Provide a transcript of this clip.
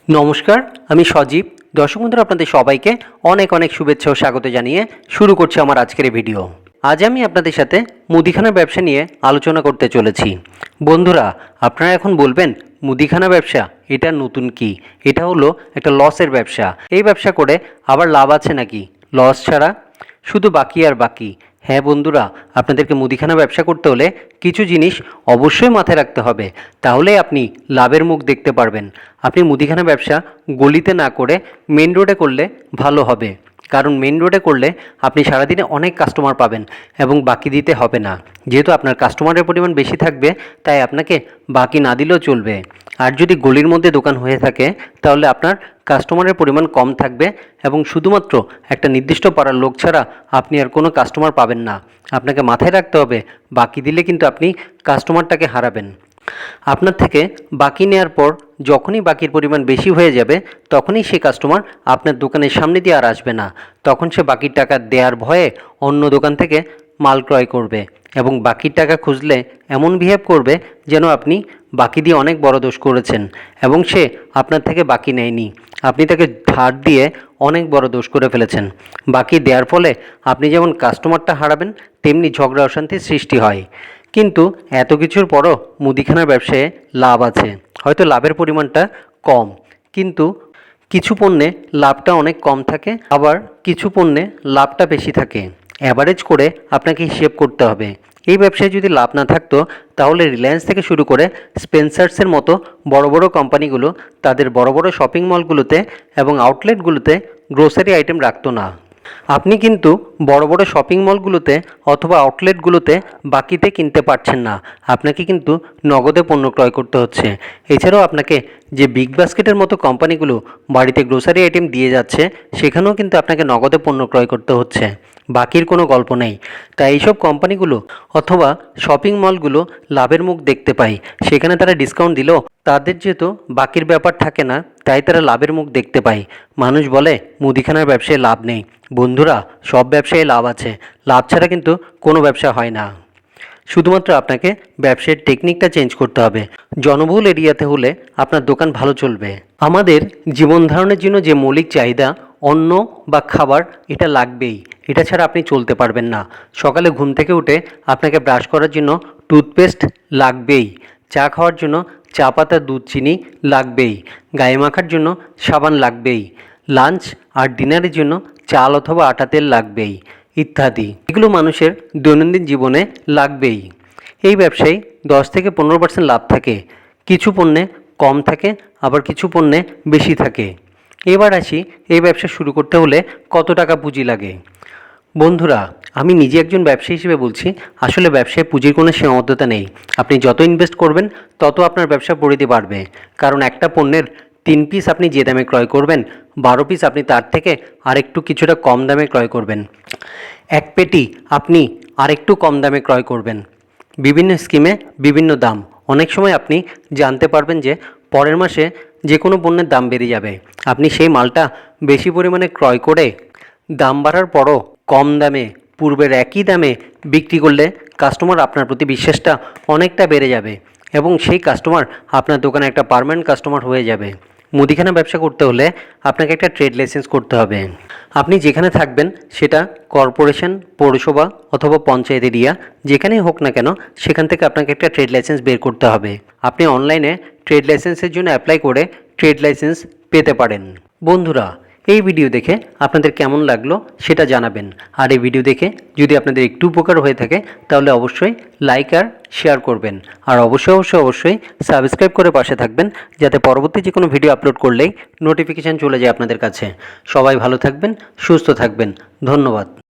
নমস্কার, আমি সজীব। দর্শক বন্ধুরা, আপনাদের সবাইকে অনেক অনেক শুভেচ্ছা ও স্বাগত জানিয়ে শুরু করছি আমার আজকের ভিডিও। আজ আমি আপনাদের সাথে মুদিখানা ব্যবসা নিয়ে আলোচনা করতে চলেছি। বন্ধুরা, আপনারা এখন বলবেন মুদিখানা ব্যবসা এটা নতুন কি? এটা হলো একটা লসের ব্যবসা। এই ব্যবসা করে আবার লাভ আছে নাকি? লস ছাড়া শুধু বাকি আর বাকি। হ্যাঁ বন্ধুরা, আপনাদেরকে মুদিখানা ব্যবসা করতে হলে কিছু জিনিস অবশ্যই মাথায় রাখতে হবে, তাহলেই আপনি লাভের মুখ দেখতে পারবেন। আপনি মুদিখানা ব্যবসা গলিতে না করে মেন রোডে করলে ভালো হবে, কারণ মেন রোডে করলে আপনি সারাদিনে অনেক কাস্টমার পাবেন এবং বাকি দিতে হবে না। যেহেতু আপনার কাস্টমারের পরিমাণ বেশি থাকবে, তাই আপনাকে বাকি না দিলেও চলবে। আর যদি গলির মধ্যে দোকান হয়ে থাকে, তাহলে আপনার কাস্টমারের পরিমাণ কম থাকবে এবং শুধুমাত্র একটা নির্দিষ্ট পাড়ার লোক ছাড়া আপনি আর কোনো কাস্টমার পাবেন না। আপনাকে মাথায় রাখতে হবে, বাকি দিলে কিন্তু আপনি কাস্টমারটাকে হারাবেন। আপনার থেকে বাকি নেওয়ার পর যখনই বাকির পরিমাণ বেশি হয়ে যাবে, তখনই সেই কাস্টমার আপনার দোকানের সামনে দিয়ে আর আসবে না। তখন সে বাকির টাকা দেওয়ার ভয়ে অন্য দোকান থেকে মাল ক্রয় করবে এবং বাকির টাকা খুঁজলে এমন বিহেভ করবে যেন আপনি বাকি দিয়ে অনেক বড় দোষ করেছেন এবং সে আপনার থেকে বাকি নেয়নি। আপনি তাকে ধার দিয়ে অনেক বড় দোষ করে ফেলেছেন। বাকি দেওয়ার ফলে আপনি যেমন কাস্টমারটা হারাবেন, তেমনি ঝগড়া অশান্তির সৃষ্টি হয়। কিন্তু এত কিছুর পরও মুদিখানার ব্যবসায় লাভ আছে। হয়তো লাভের পরিমাণটা কম, কিন্তু কিছু পণ্যে লাভটা অনেক কম থাকে, আবার কিছু পণ্যে লাভটা বেশি থাকে। অ্যাভারেজ করে আপনাকে হিসেব করতে হবে। এই ব্যবসায় যদি লাভ না থাকতো, তাহলে রিলায়েন্স থেকে শুরু করে স্পেন্সার্সের মতো বড় বড় কোম্পানিগুলো তাদের বড় বড় শপিং মলগুলোতে এবং আউটলেটগুলোতে গ্রোসারি আইটেম রাখতো না। আপনি কিন্তু বড় বড় শপিং মলগুলোতে অথবা আউটলেটগুলোতে বাকিতে কিনতে পারছেন না, আপনাকে কিন্তু নগদে পণ্য ক্রয় করতে হচ্ছে। এছাড়াও আপনাকে যে বিগ বাস্কেটের মতো কোম্পানিগুলো বাড়িতে গ্রোসারি আইটেম দিয়ে যাচ্ছে, সেখানেও কিন্তু আপনাকে নগদে পণ্য ক্রয় করতে হচ্ছে। বাকির কোনো গল্প নেই। তাই এইসব কোম্পানিগুলো অথবা শপিং মলগুলো লাভের মুখ দেখতে পায়, সেখানে তারা ডিসকাউন্ট দিলেও তাদের যেহেতু বাকির ব্যাপার থাকে না, তাই তারা লাভের মুখ দেখতে পায়। মানুষ বলে মুদিখানার ব্যবসায় লাভ নেই। বন্ধুরা, সব ব্যবসায় লাভ আছে। লাভ ছাড়া কিন্তু কোনো ব্যবসা হয় না। শুধুমাত্র আপনাকে ব্যবসায়ের টেকনিকটা চেঞ্জ করতে হবে। জনবহুল এরিয়াতে হলে আপনার দোকান ভালো চলবে। আমাদের জীবন ধারণের জন্য যে মৌলিক চাহিদা, অন্ন বা খাবার, এটা লাগবেই। এটা ছাড়া আপনি চলতে পারবেন না। সকালে ঘুম থেকে উঠে আপনাকে ব্রাশ করার জন্য টুথপেস্ট লাগবেই। চা খাওয়ার জন্য চা পাতা, দুধ, চিনি লাগবেই। গায়ে মাখার জন্য সাবান লাগবেই। লাঞ্চ আর ডিনারের জন্য চাল অথবা আটা তেল লাগবেই, ইত্যাদি। এগুলো মানুষের দৈনন্দিন জীবনে লাগবেই। এই ব্যবসায় 10 থেকে 15% লাভ থাকে। কিছু পণ্যে কম থাকে, আবার কিছু পণ্যে বেশি থাকে। এবার আসি, এই ব্যবসা শুরু করতে হলে কত টাকা পুঁজি লাগে। বন্ধুরা, আমি নিজে একজন ব্যবসায়ী হিসেবে বলছি, আসলে ব্যবসায় পুঁজির কোনো সীমাবদ্ধতা নেই। আপনি যত ইনভেস্ট করবেন, তত আপনার ব্যবসা পরিধি বাড়বে। কারণ একটা পণ্যের 3 পিস আপনি যে দামে ক্রয় করবেন, 12 পিস আপনি তার থেকে আরেকটু কিছুটা কম দামে ক্রয় করবেন। এক পেটি আপনি আরেকটু কম দামে ক্রয় করবেন। বিভিন্ন স্কিমে বিভিন্ন দাম। অনেক সময় আপনি জানতে পারবেন যে পরের মাসে যে কোনো পণ্যের দাম বেড়ে যাবে। আপনি সেই মালটা বেশি পরিমাণে ক্রয় করে দাম বাড়ার পরও কম দামে পূর্বের একই দামে বিক্রি করলে কাস্টমার আপনার প্রতি বিশ্বাসটা অনেকটা বেড়ে যাবে এবং সেই কাস্টমার আপনার দোকানে একটা পার্মানেন্ট কাস্টমার হয়ে যাবে। মুদিখানা ব্যবসা করতে হলে আপনাকে একটা ট্রেড লাইসেন্স করতে হবে। আপনি যেখানে থাকবেন সেটা কর্পোরেশন, পৌরসভা অথবা পঞ্চায়েত এরিয়া, যেখানেই হোক না কেন, সেখান থেকে আপনাকে একটা ট্রেড লাইসেন্স বের করতে হবে। আপনি অনলাইনে ট্রেড লাইসেন্সের জন্য অ্যাপ্লাই করে ট্রেড লাইসেন্স পেতে পারেন। বন্ধুরা, এই ভিডিও দেখে আপনাদের কেমন লাগলো সেটা জানাবেন। আর এই ভিডিও দেখে যদি আপনাদের একটু উপকার হয়ে থাকে, তাহলে অবশ্যই লাইক আর শেয়ার করবেন। আর অবশ্যই সাবস্ক্রাইব করে পাশে থাকবেন, যাতে পরবর্তী যে কোনো ভিডিও আপলোড করলেই নোটিফিকেশান চলে যায় আপনাদের কাছে। সবাই ভালো থাকবেন, সুস্থ থাকবেন। ধন্যবাদ।